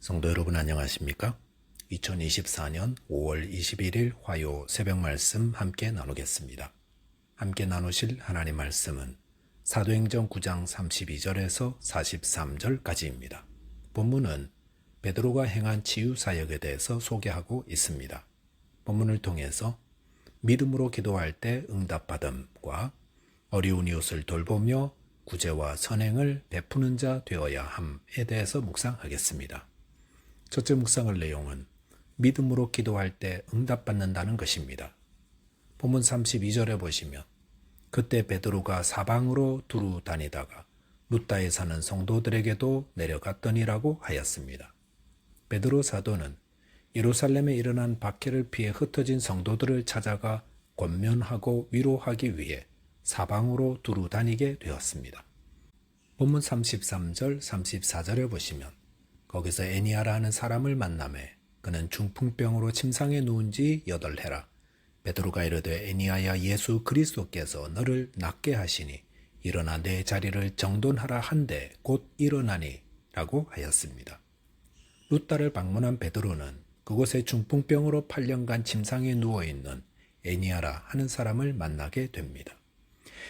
성도 여러분 안녕하십니까? 2024년 5월 21일 화요 새벽 말씀 함께 나누겠습니다. 함께 나누실 하나님 말씀은 사도행전 9장 32절에서 43절까지입니다. 본문은 베드로가 행한 치유 사역에 대해서 소개하고 있습니다. 본문을 통해서 믿음으로 기도할 때 응답받음과 어려운 이웃을 돌보며 구제와 선행을 베푸는 자 되어야 함에 대해서 묵상하겠습니다. 첫째 묵상할 내용은 믿음으로 기도할 때 응답받는다는 것입니다. 본문 32절에 보시면 그때 베드로가 사방으로 두루 다니다가 루다에 사는 성도들에게도 내려갔더니라고 하였습니다. 베드로 사도는 예루살렘에 일어난 박해를 피해 흩어진 성도들을 찾아가 권면하고 위로하기 위해 사방으로 두루 다니게 되었습니다. 본문 33절, 34절에 보시면 거기서 애니아라 하는 사람을 만나매 그는 중풍병으로 침상에 누운 지 8해라. 베드로가 이르되 애니아야 예수 그리스도께서 너를 낫게 하시니 일어나 내 자리를 정돈하라 한데 곧 일어나니 라고 하였습니다. 루다를 방문한 베드로는 그곳에 중풍병으로 8년간 침상에 누워있는 애니아라 하는 사람을 만나게 됩니다.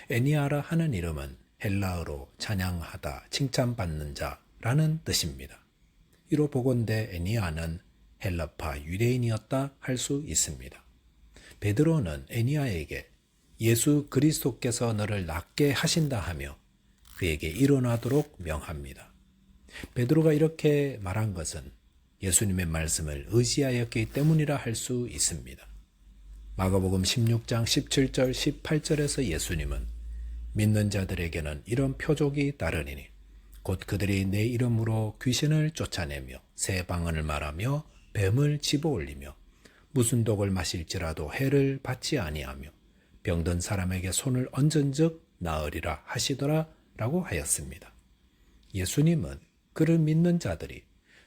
애니아라 하는 이름은 헬라어로 찬양하다, 칭찬받는 자라는 뜻입니다. 이로 보건대 애니아는 헬라파 유대인이었다 할 수 있습니다. 베드로는 애니아에게 예수 그리스도께서 너를 낫게 하신다 하며 그에게 일어나도록 명합니다. 베드로가 이렇게 말한 것은 예수님의 말씀을 의지하였기 때문이라 할 수 있습니다. 마가복음 16장 17절 18절에서 예수님은 믿는 자들에게는 이런 표적이 따르니니 곧 그들이 내 이름으로 귀신을 쫓아내며 새 방언을 말하며 뱀을 집어올리며 무슨 독을 마실지라도 해를 받지 아니하며 병든 사람에게 손을 얹은즉 나으리라 하시더라 라고 하였습니다. 예수님은 그를 믿는 자들이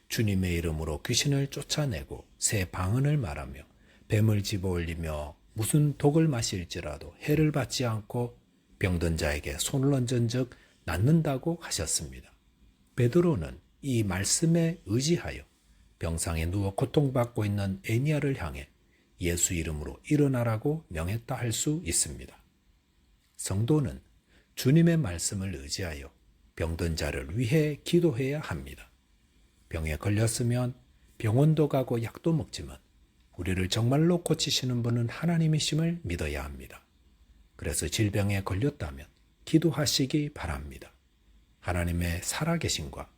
주님의 이름으로 귀신을 쫓아내고 새 방언을 말하며 뱀을 집어올리며 무슨 독을 마실지라도 해를 받지 않고 병든 자에게 손을 얹은즉 낫는다고 하셨습니다. 베드로는 이 말씀에 의지하여 병상에 누워 고통받고 있는 애니아를 향해 예수 이름으로 일어나라고 명했다 할 수 있습니다. 성도는 주님의 말씀을 의지하여 병든 자를 위해 기도해야 합니다. 병에 걸렸으면 병원도 가고 약도 먹지만 우리를 정말로 고치시는 분은 하나님이심을 믿어야 합니다. 그래서 질병에 걸렸다면 기도하시기 바랍니다. 하나님의 살아계심과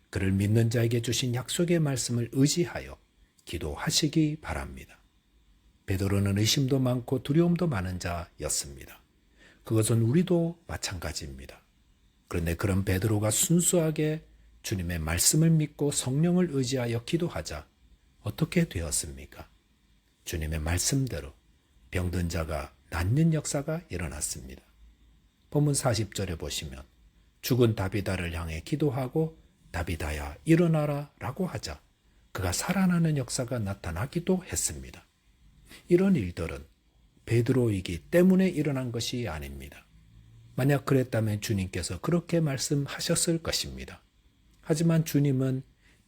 그를 믿는 자에게 주신 약속의 말씀을 의지하여 기도하시기 바랍니다. 베드로는 의심도 많고 두려움도 많은 자였습니다. 그것은 우리도 마찬가지입니다. 그런데 그런 베드로가 순수하게 주님의 말씀을 믿고 성령을 의지하여 기도하자 어떻게 되었습니까? 주님의 말씀대로 병든 자가 낫는 역사가 일어났습니다. 본문 40절에 보시면 죽은 다비다를 향해 기도하고 다비다야 일어나라 라고 하자 그가 살아나는 역사가 나타나기도 했습니다. 이런 일들은 베드로이기 때문에 일어난 것이 아닙니다. 만약 그랬다면 주님께서 그렇게 말씀하셨을 것입니다. 하지만 주님은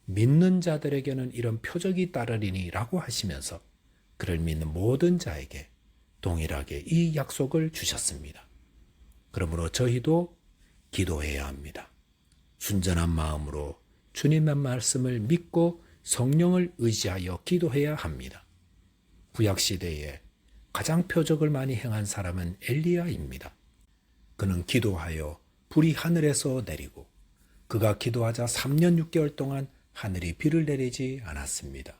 믿는 자들에게는 이런 표적이 따르리니 라고 하시면서 그를 믿는 모든 자에게 동일하게 이 약속을 주셨습니다. 그러므로 저희도 기도해야 합니다. 순전한 마음으로 주님의 말씀을 믿고 성령을 의지하여 기도해야 합니다. 구약시대에 가장 표적을 많이 행한 사람은 엘리야입니다. 그는 기도하여 불이 하늘에서 내리고 그가 기도하자 3년 6개월 동안 하늘이 비를 내리지 않았습니다.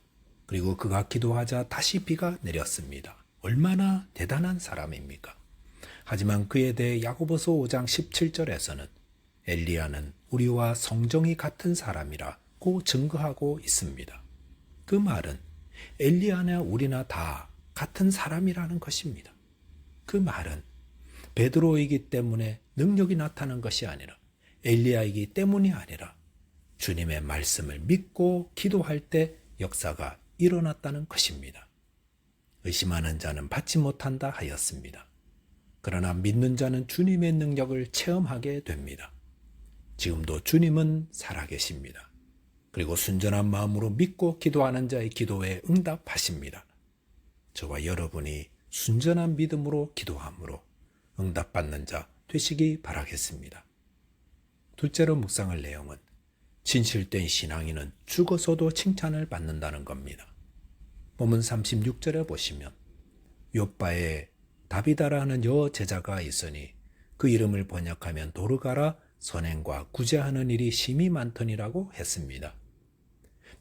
그리고 그가 기도하자 다시 비가 내렸습니다. 얼마나 대단한 사람입니까? 하지만 그에 대해 야고보서 5장 17절에서는 엘리야는 우리와 성정이 같은 사람이라고 증거하고 있습니다. 그 말은 엘리야나 우리나 다 같은 사람이라는 것입니다. 그 말은 베드로이기 때문에 능력이 나타난 것이 아니라 엘리야이기 때문이 아니라 주님의 말씀을 믿고 기도할 때 역사가 일어났다는 것입니다. 의심하는 자는 받지 못한다 하였습니다. 그러나 믿는 자는 주님의 능력을 체험하게 됩니다. 지금도 주님은 살아계십니다. 그리고 순전한 마음으로 믿고 기도하는 자의 기도에 응답하십니다. 저와 여러분이 순전한 믿음으로 기도함으로 응답받는 자 되시기 바라겠습니다. 둘째로 묵상할 내용은 진실된 신앙인은 죽어서도 칭찬을 받는다는 겁니다. 본문 36절에 보시면 욥바에 다비다라 하는 여제자가 있으니 그 이름을 번역하면 도르가라 선행과 구제하는 일이 심히 많더니라고 했습니다.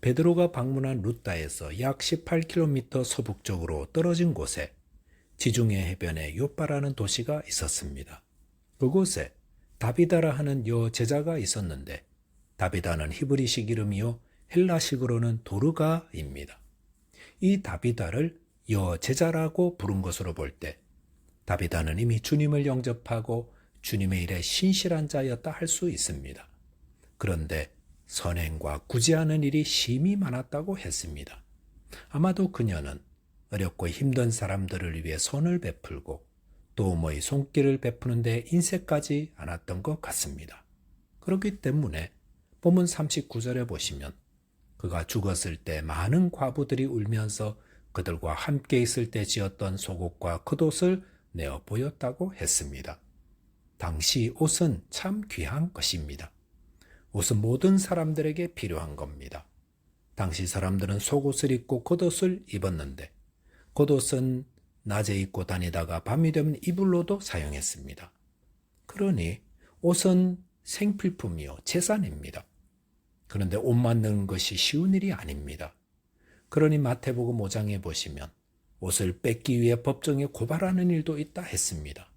베드로가 방문한 루다에서 약 18km 서북쪽으로 떨어진 곳에 지중해 해변에 욥바라는 도시가 있었습니다. 그곳에 다비다라 하는 여제자가 있었는데 다비다는 히브리식 이름이요 헬라식으로는 도르가입니다. 이 다비다를 여제자라고 부른 것으로 볼 때 다비다는 이미 주님을 영접하고 주님의 일에 신실한 자였다 할 수 있습니다. 그런데 선행과 구제하는 일이 심히 많았다고 했습니다. 아마도 그녀는 어렵고 힘든 사람들을 위해 손을 베풀고 도움의 손길을 베푸는데 인색하지 않았던 것 같습니다. 그렇기 때문에 본문 39절에 보시면 그가 죽었을 때 많은 과부들이 울면서 그들과 함께 있을 때 지었던 속옷과 겉옷을 내어 보였다고 했습니다. 당시 옷은 참 귀한 것입니다. 옷은 모든 사람들에게 필요한 겁니다. 당시 사람들은 속옷을 입고 겉옷을 입었는데 겉옷은 낮에 입고 다니다가 밤이 되면 이불로도 사용했습니다. 그러니 옷은 생필품이요 재산입니다. 그런데 옷 만드는 것이 쉬운 일이 아닙니다. 그러니 마태복음 5장에 보시면 옷을 뺏기 위해 법정에 고발하는 일도 있다 했습니다.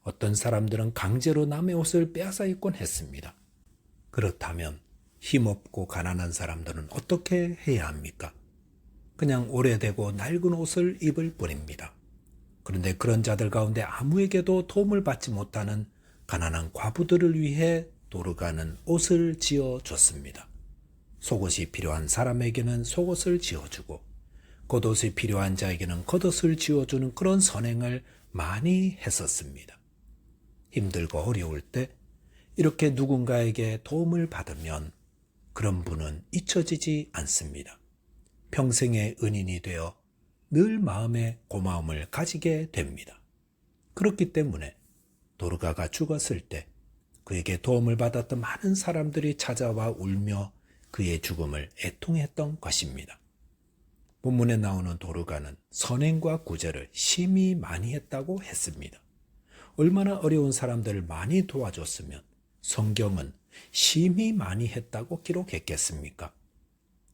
어떤 사람들은 강제로 남의 옷을 빼앗아 입곤 했습니다. 그렇다면 힘없고 가난한 사람들은 어떻게 해야 합니까? 그냥 오래되고 낡은 옷을 입을 뿐입니다. 그런데 그런 자들 가운데 아무에게도 도움을 받지 못하는 가난한 과부들을 위해 도르가는 옷을 지어줬습니다. 속옷이 필요한 사람에게는 속옷을 지어주고 겉옷이 필요한 자에게는 겉옷을 지어주는 그런 선행을 많이 했었습니다. 힘들고 어려울 때 이렇게 누군가에게 도움을 받으면 그런 분은 잊혀지지 않습니다. 평생의 은인이 되어 늘 마음에 고마움을 가지게 됩니다. 그렇기 때문에 도르가가 죽었을 때 그에게 도움을 받았던 많은 사람들이 찾아와 울며 그의 죽음을 애통했던 것입니다. 본문에 나오는 도르가는 선행과 구제를 심히 많이 했다고 했습니다. 얼마나 어려운 사람들을 많이 도와줬으면 성경은 심히 많이 했다고 기록했겠습니까?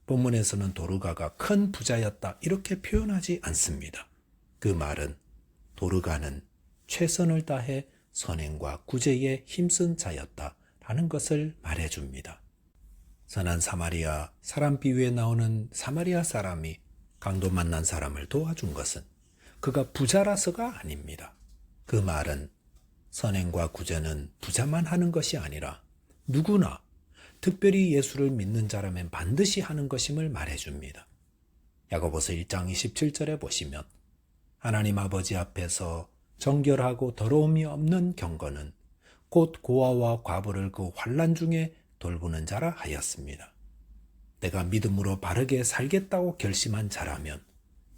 본문에서는 도르가가 큰 부자였다 이렇게 표현하지 않습니다. 그 말은 도르가는 최선을 다해 선행과 구제에 힘쓴 자였다라는 것을 말해줍니다. 선한 사마리아 사람 비유에 나오는 사마리아 사람이 강도 만난 사람을 도와준 것은 그가 부자라서가 아닙니다. 그 말은 선행과 구제는 부자만 하는 것이 아니라 누구나 특별히 예수를 믿는 자라면 반드시 하는 것임을 말해줍니다. 야고보서 1장 27절에 보시면 하나님 아버지 앞에서 정결하고 더러움이 없는 경건은 곧 고아와 과부를 그 환난 중에 돌보는 자라 하였습니다. 내가 믿음으로 바르게 살겠다고 결심한 자라면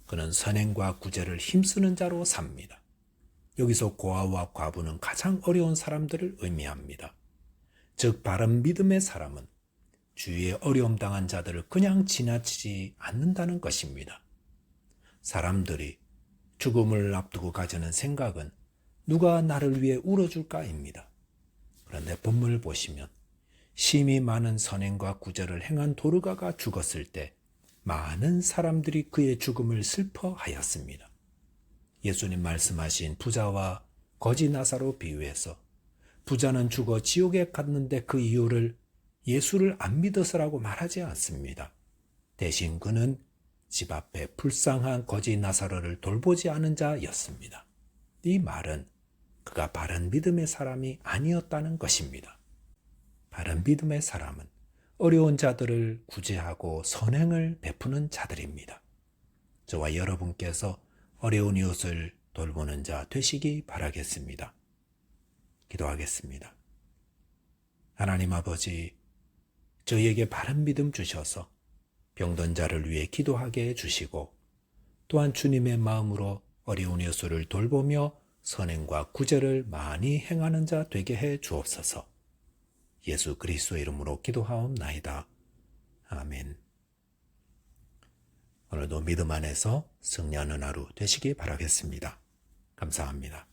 그는 선행과 구제를 힘쓰는 자로 삽니다. 여기서 고아와 과부는 가장 어려운 사람들을 의미합니다. 즉 바른 믿음의 사람은 주위에 어려움 당한 자들을 그냥 지나치지 않는다는 것입니다. 사람들이 죽음을 앞두고 가지는 생각은 누가 나를 위해 울어줄까입니다. 그런데 본문을 보시면 심히 많은 선행과 구제를 행한 도르가가 죽었을 때 많은 사람들이 그의 죽음을 슬퍼하였습니다. 예수님 말씀하신 부자와 거지 나사로 비유해서 부자는 죽어 지옥에 갔는데 그 이유를 예수를 안 믿어서라고 말하지 않습니다. 대신 그는 집 앞에 불쌍한 거지 나사로를 돌보지 않은 자였습니다. 이 말은 그가 바른 믿음의 사람이 아니었다는 것입니다. 바른 믿음의 사람은 어려운 자들을 구제하고 선행을 베푸는 자들입니다. 저와 여러분께서 어려운 이웃을 돌보는 자 되시기 바라겠습니다. 기도하겠습니다. 하나님 아버지, 저희에게 바른 믿음 주셔서 병든 자를 위해 기도하게 해주시고 또한 주님의 마음으로 어려운 여수를 돌보며 선행과 구제를 많이 행하는 자 되게 해 주옵소서. 예수 그리스도의 이름으로 기도하옵나이다. 아멘. 오늘도 믿음 안에서 승리하는 하루 되시기 바라겠습니다. 감사합니다.